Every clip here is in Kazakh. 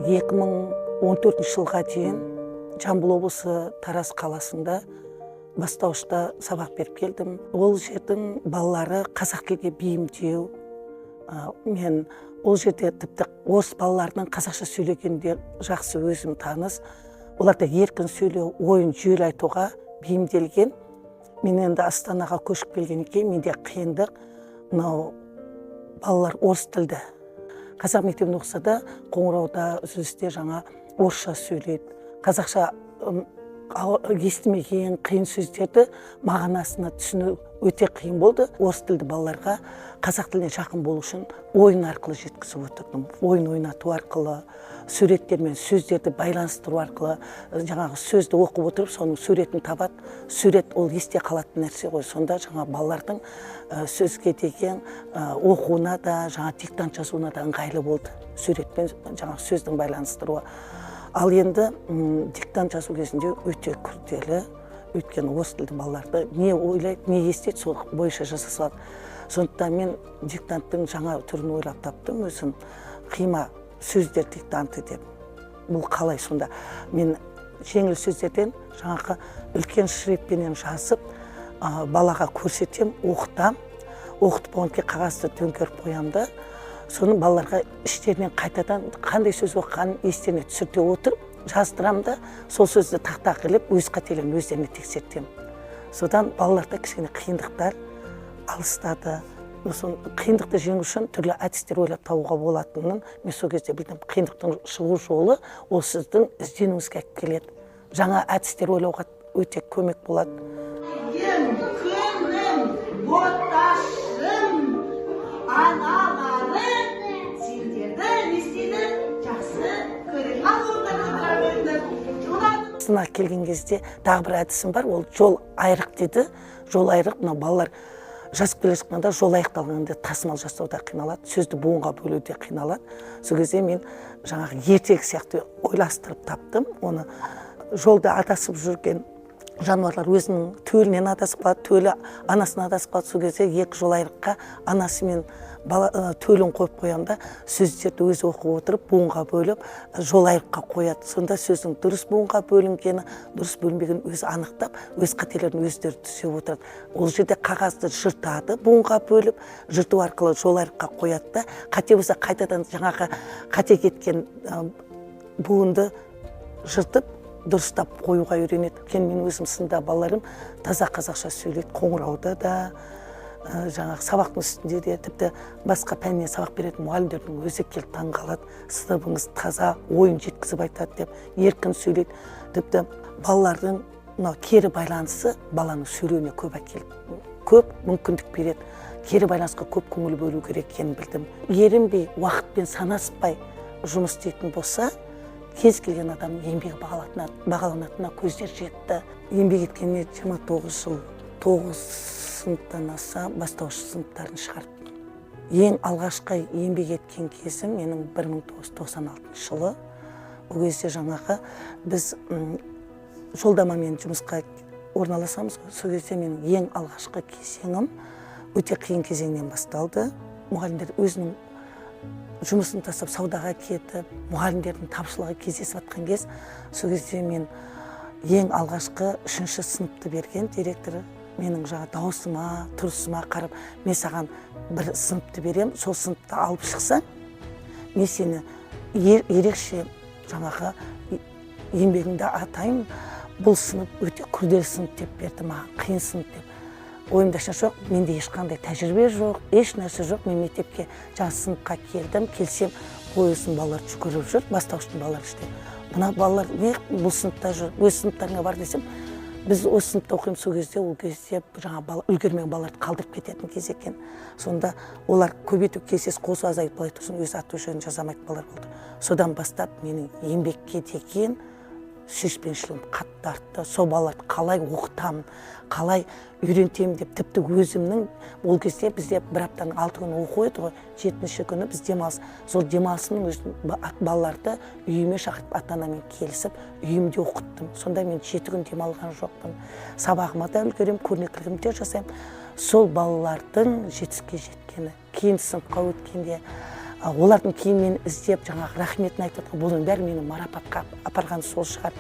2014 жылға дейін Жамбыл облысы Тараз қаласында бастауышта сабақ беріп келдім. Ол жердің балалары қазақ тілге бейімдеу. Мен ол жерде тіпті орыс балаларының қазақша сөйлегенде жақсы өзім таныс. Оларда еркін сөйлеу, ойын жүйелі айтуға бейімделген. Мен енді Астанаға көшіп келгеннен кейін менде қиындық. Мынау балалар орыс тілді. Қазақ мектебінде оқыса да, Қоңырауда, үзілісте жаңа орысша сөйлейді. Қазақша естімеген қиын сөздерді мағынасына түсіну өте қиын болды. Орыс тілді балаларға қазақ тіліне жақын болу үшін ойын арқылы жеткізіп отырдым. Ойын ойнату арқылы, суреттер мен сөздерді байланыстыру арқылы, жаңағы сөзді оқып отырып, соның суретін табады. Сурет ол есте қалатын нәрсе ғой. Сонда жаңа балалардың сөзге деген оқуына да, жаңа диктант жазуына да ыңғайлы болды. Суретпен жаңа сөздің байланыстыруы. Ал енді диктант жазу кезінде өте күрделі, өйткені орыс тілді балаларды не ойлайды, не естиді, сол бойынша жаза салады. Сондықтан мен диктанттың жаңа түрін ойлап таптым, өзім қима сөздер диктанты деп. Бұл қалай сонда? Мен жеңіл сөздерден жаңағы үлкен шрифтпенен жазып, балаға көрсетем, оқытам. Оқытып болғаннан кейін қағазды төңкеріп қоямын да, соны балаларға іштерінен қайтадан қандай сөз оқығанын естеріне түсірте отырып, жаздырам да, сол сөзді тақтаға іліп, өз қателерін өздеріне тексертем. Содан балаларда кішкене қиындықтар алыстады. Қиындықты жеңу үшін түрлі әдістер ойлап табуға болатынын мен сол кезде білдім. Қиындықтың шығу жолы ол сіздің ізденуіңізге алып келеді. Жаңа әдістер ойлауға өте көмек болады. Сына келген кезде тағы бір әдісім бар, ол жол айрық дейді. Жол айрық, мына балалар жазып келе жатқанда жол аяқталғанда тасымал жасауда қиналады, сөзді буынға бөлуде қиналады. Сол кезде мен жаңағы ертегі сияқты ойластырып таптым. Оны жолда адасып жүрген жануарлар өзінің төлінен адасып қалады, төлі анасына адасып қалады. Сол кезде екі жол айрыққа анасы мен төлін қойып қоямын да, сөздерді өзі оқып отырып, буынға бөліп, жол айрыққа қояды. Сонда сөздің дұрыс буынға бөлінгені, дұрыс бөлінбегенін өзі анықтап, өз қателерін өздері түзеп отырады. Ол жерде қағазды жыртады, буынға бөліп, жырту арқылы жол айрыққа қояды да, қате болса қайтадан жаңағы қате кеткен буынды жыртып, дұрыстап қоюға үйренеді. Мен өзім сында балаларым таза қазақша сөйлейді, Қоңырауда да, жаңағы сабақтың үстінде де, тіпті басқа пәннен сабақ беретін мұғалімдердің өзі келіп таңғалады. Сыныбыңыз таза, ойын жеткізіп айтады деп, еркін сөйлейді. Тіпті балалардың кері байланысы баланың сөйлеуіне көп мүмкіндік береді. Кері байланысқа көп көңіл бөлу керек екенін білдім. Ерінбей, уақытпен санаспай жұмыс істейтін болса, кез келген адам еңбегі бағаланатынына көздер жетті. Еңбек еткеніне 29 жыл, 9 сыныптан аса бастауыш сыныптарын шығарды. Ең алғашқы еңбек еткен кезім менің 1996 жылы. Ол кезде жаңағы біз жолдамамен жұмысқа орналасамыз. Сол кезде мен ең алғашқы кезеңім өте қиын кезеңнен басталды. Мұғалімдер өзінің жұмысын тастап саудаға кетіп, мұғалімдердің тапшылығы кездесіп жатқан кез, сол кезде мен ең алғашқы 3-ші сыныпты берген директоры менің жаңа даусыма, тұрысыма қарап, мен саған бір сыныпты берем, сол сыныпты алып шықсаң, мен сені ерекше жаңағы еңбегіңді атайын, бұл сынып өте күрделі сынып деп берді маған, қиын сынып деп. Ойымда жоқ, менде ешқандай тәжірибе жоқ, еш нәрсе жоқ. Мен мектепке жаңа сыныпқа келсем, қойысын балалар жүгіріп жүр, бастауыштың балалар іште. Мына балалар не бұл сыныпта жүр, өз сыныптарыңа бар десем, біз осы сыныпта оқимыз. Сол кезде, ол кезде жаңа үлгермеген балаларды қалдырып кететін кез екен. Сонда олар көбейту кесесі қосу азайып былай тұрсын, өз аты жөнін жазамайды балалар болды. Содан бастап менің еңбекке деген сүйіспеншілігім қатты артты. Сол балаларды қалай оқытамын, қалай үйрентемін деп, тіпті өзімнің ол кезде бізде бір аптаның 6 күні оқу еді ғой, 7-ші күні біз демалыс. Сол демалысының балаларды үйіме шақырып, ата-анамен келісіп, үйімде оқыттым. Сонда мен 7 күн демалған жоқпын. Сабағыма да үлгерем, көрнекілігімді де жасаймын. Сол балалардың жетістікке жеткені, кейін сыныпқа өткенде олардың киімін іздеп жаңағы рахметін айтып отқан, бұның бәрі мені марапатқа апарған сол шығар.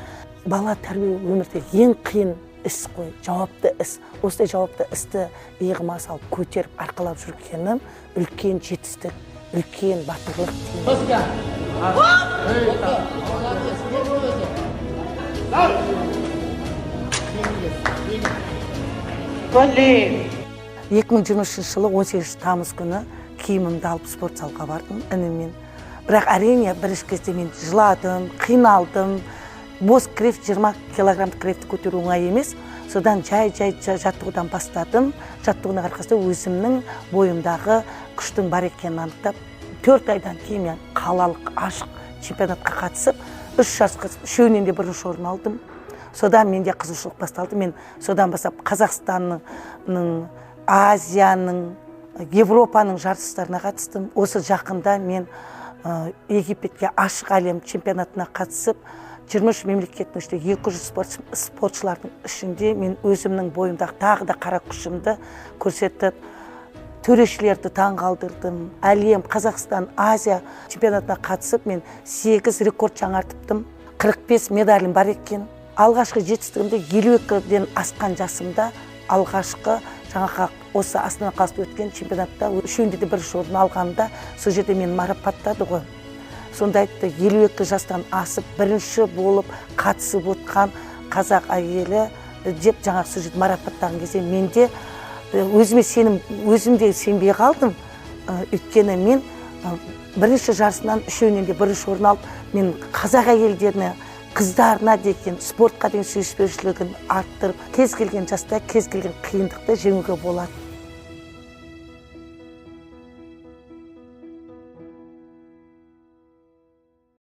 Бала тәрбие өмірде ең қиын іс қой, жауапты іс. Осындай жауапты істі иығыма салып көтеріп арқалап жүргенім үлкен жетістік, үлкен батырлық деймін. 2023 жылы 18 тамыз күні киімімді алып спорт залға бардым інімен. Бірақ әрине бірінші кезде мен жыладым, қиналдым. Бос крефт 20 килограммдық крефтті көтеру оңай емес. Содан жай жаттығудан бастадым. Жаттығуның арқасында өзімнің бойымдағы күштің бар екенін анықтап, 4 айдан кейін мен қалалық ашық чемпионатқа қатысып, 3 жарысқа үшеуінен де бірінші орын алдым. Содан менде қызығушылық басталды. Мен содан бастап Қазақстанның, Азияның, Европаның жарыстарына қатыстым. Осы жақында мен Египетке ашық әлем чемпионатына қатысып, 23 мемлекеттің ішінде 200 спортшылардың ішінде мен өзімнің бойымдағы тағы да қара күшімді көрсетіп, төрешілерді таңғалдырдым. Әлем, Қазақстан, Азия чемпионатына қатысып, мен 8 рекорд жаңартыптым. 45 медалім бар екен. Алғашқы жетістігімді 52-ден асқан жасымда алғашқы жаңағы осы Астана қаласында өткен чемпионатта үшеуінде де бірінші орын алғанда сол жерде мен марапаттады ғой. Сонда айтты, 52 жастан асып бірінші болып қатысып отқан қазақ әйелі деп жаңағы сол жерде марапаттаған кезде менде өзімде сенбей қалдым. Өйткені мен бірінші жарысынан үшеуінен де бірінші орын алып, мен қазақ әйелдеріне, қыздарына деген спортқа деген сүйіспеншілігін арттырып, кез келген жаста кез келген қиындықты жеңуге болады.